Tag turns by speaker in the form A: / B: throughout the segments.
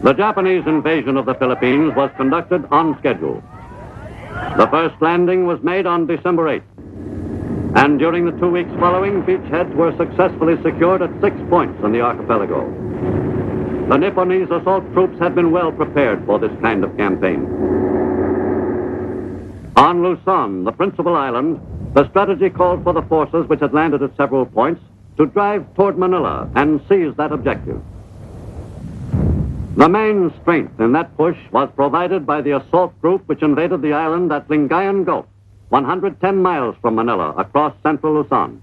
A: The Japanese invasion of the Philippines was conducted on schedule. The first landing was made on December 8th, and during the 2 weeks following, beachheads were successfully secured at 6 points in the archipelago. The Nipponese assault troops had been well prepared for this kind of campaign. On Luzon, the principal island, the strategy called for the forces which had landed at several points to drive toward Manila and seize that objective. The main strength in that push was provided by the assault group which invaded the island at Lingayen Gulf, 110 miles from Manila, across central Luzon.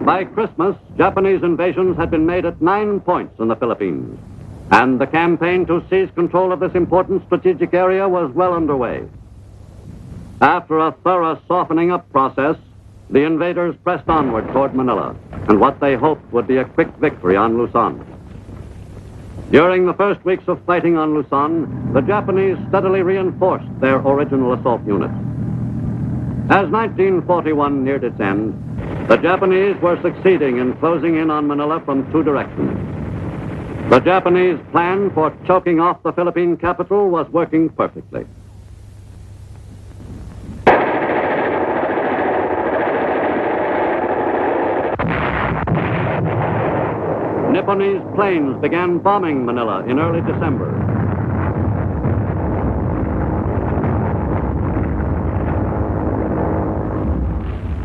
A: By Christmas, Japanese invasions had been made at 9 points in the Philippines, and the campaign to seize control of this important strategic area was well underway. After a thorough softening up process, the invaders pressed onward toward Manila, and what they hoped would be a quick victory on Luzon. During the first weeks of fighting on Luzon, the Japanese steadily reinforced their original assault units. As 1941 neared its end, the Japanese were succeeding in closing in on Manila from 2 directions. The Japanese plan for choking off the Philippine capital was working perfectly. Nipponese planes began bombing Manila in early December.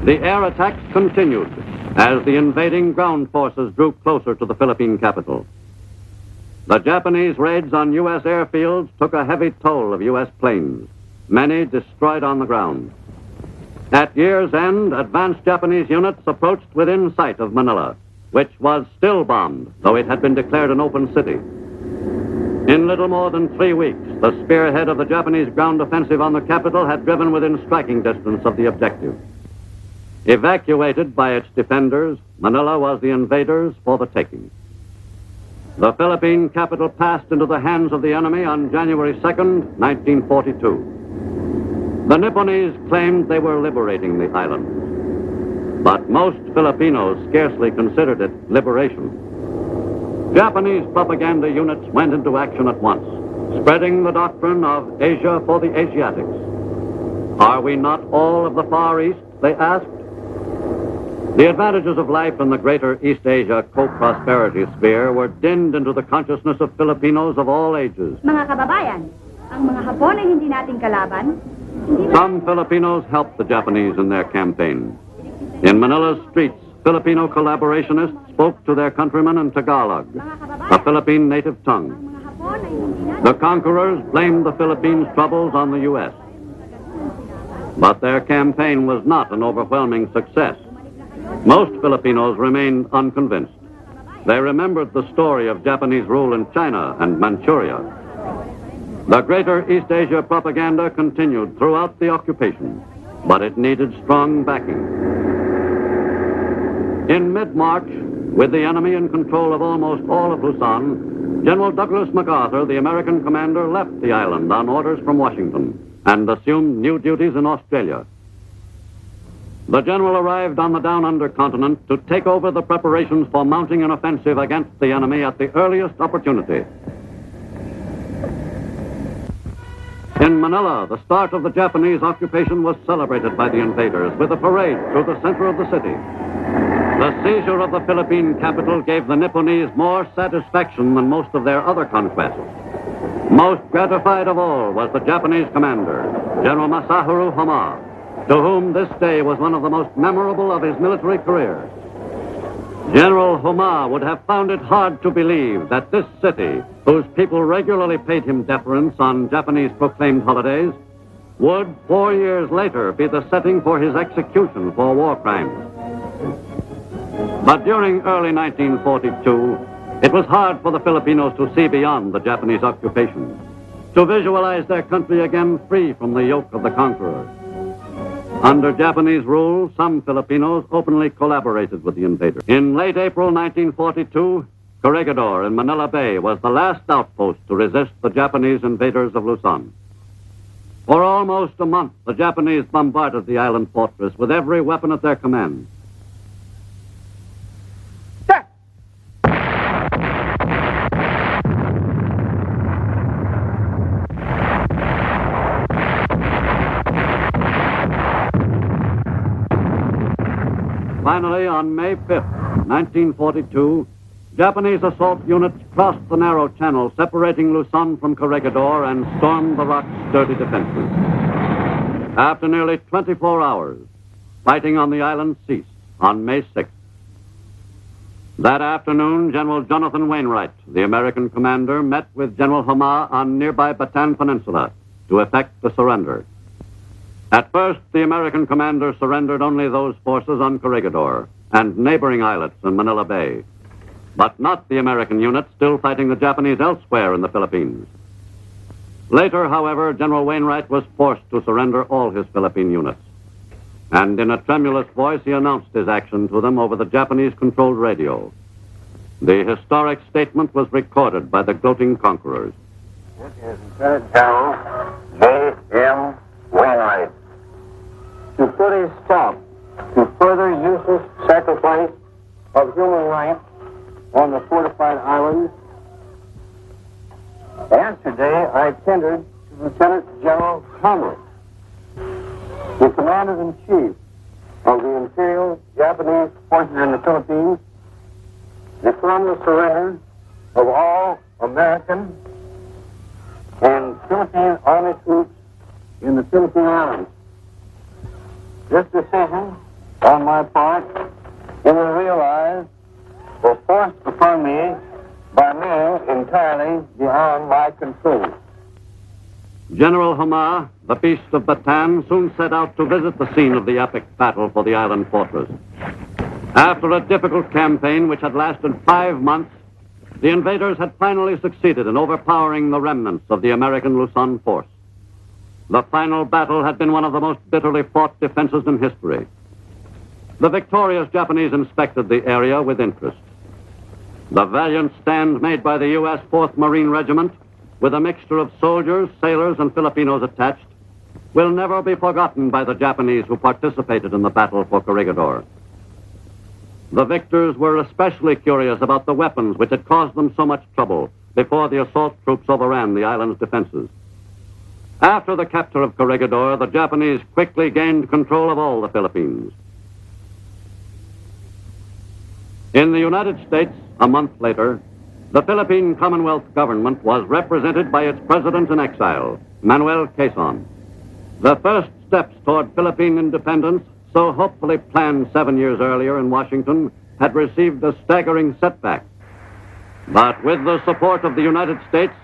A: The air attacks continued as the invading ground forces drew closer to the Philippine capital. The Japanese raids on U.S. airfields took a heavy toll of U.S. planes, many destroyed on the ground. At year's end, advanced Japanese units approached within sight of Manila, which was still bombed, though it had been declared an open city. In little more than 3 weeks, the spearhead of the Japanese ground offensive on the capital had driven within striking distance of the objective. Evacuated by its defenders, Manila was the invaders for the taking. The Philippine capital passed into the hands of the enemy on January 2nd, 1942. The Nipponese claimed they were liberating the island. But most Filipinos scarcely considered it liberation. Japanese propaganda units went into action at once, spreading the doctrine of Asia for the Asiatics. Are we not all of the Far East, they asked. The advantages of life in the greater East Asia co-prosperity sphere were dinned into the consciousness of Filipinos of all ages.
B: Mga kababayan, ang mga Hapon ay hindi nating kalaban.
A: Some Filipinos helped the Japanese in their campaign. In Manila's streets, Filipino collaborationists spoke to their countrymen in Tagalog, a Philippine native tongue. The conquerors blamed the Philippines' troubles on the U.S. But their campaign was not an overwhelming success. Most Filipinos remained unconvinced. They remembered the story of Japanese rule in China and Manchuria. The greater East Asia propaganda continued throughout the occupation, but it needed strong backing. In mid-March, with the enemy in control of almost all of Luzon, General Douglas MacArthur, the American commander, left the island on orders from Washington and assumed new duties in Australia. The general arrived on the down-under continent to take over the preparations for mounting an offensive against the enemy at the earliest opportunity. In Manila, the start of the Japanese occupation was celebrated by the invaders with a parade through the center of the city. The seizure of the Philippine capital gave the Nipponese more satisfaction than most of their other conquests. Most gratified of all was the Japanese commander, General Masaharu Homma, to whom this day was one of the most memorable of his military career. General Homma would have found it hard to believe that this city, whose people regularly paid him deference on Japanese proclaimed holidays, would 4 years later be the setting for his execution for war crimes. But during early 1942, it was hard for the Filipinos to see beyond the Japanese occupation, to visualize their country again free from the yoke of the conqueror. Under Japanese rule, some Filipinos openly collaborated with the invaders. In late April 1942, Corregidor in Manila Bay was the last outpost to resist the Japanese invaders of Luzon. For almost a month, the Japanese bombarded the island fortress with every weapon at their command.
C: Sir,
A: Finally, on May 5th, 1942, Japanese assault units crossed the narrow channel separating Luzon from Corregidor and stormed the rock's sturdy defenses. After nearly 24 hours, fighting on the island ceased on May 6th. That afternoon, General Jonathan Wainwright, the American commander, met with General Homa on nearby Bataan Peninsula to effect the surrender. At first, the American commander surrendered only those forces on Corregidor and neighboring islets in Manila Bay, but not the American units still fighting the Japanese elsewhere in the Philippines. Later, however, General Wainwright was forced to surrender all his Philippine units. And in a tremulous voice, he announced his action to them over the Japanese-controlled radio. The historic statement was recorded by the gloating conquerors.
C: This is Lieutenant General J.M. Wainwright. To put a stop to further useless sacrifice of human life on the fortified islands, yesterday I tendered to Lieutenant General Connolly, the Commander-in-Chief of the Imperial Japanese Forces in the Philippines, the formal surrender of all American and Philippine Army troops in the Philippine Islands. This decision, on my part, it will realize, was forced upon me by men entirely beyond my control.
A: General Homa, the Beast of Bataan, soon set out to visit the scene of the epic battle for the island fortress. After a difficult campaign which had lasted 5 months, the invaders had finally succeeded in overpowering the remnants of the American Luzon force. The final battle had been one of the most bitterly fought defenses in history. The victorious Japanese inspected the area with interest. The valiant stand made by the U.S. 4th Marine Regiment, with a mixture of soldiers, sailors, and Filipinos attached, will never be forgotten by the Japanese who participated in the battle for Corregidor. The victors were especially curious about the weapons which had caused them so much trouble before the assault troops overran the island's defenses. After the capture of Corregidor, the Japanese quickly gained control of all the Philippines. In the United States, a month later, the Philippine Commonwealth government was represented by its president in exile, Manuel Quezon. The first steps toward Philippine independence, so hopefully planned 7 years earlier in Washington, had received a staggering setback. But with the support of the United States,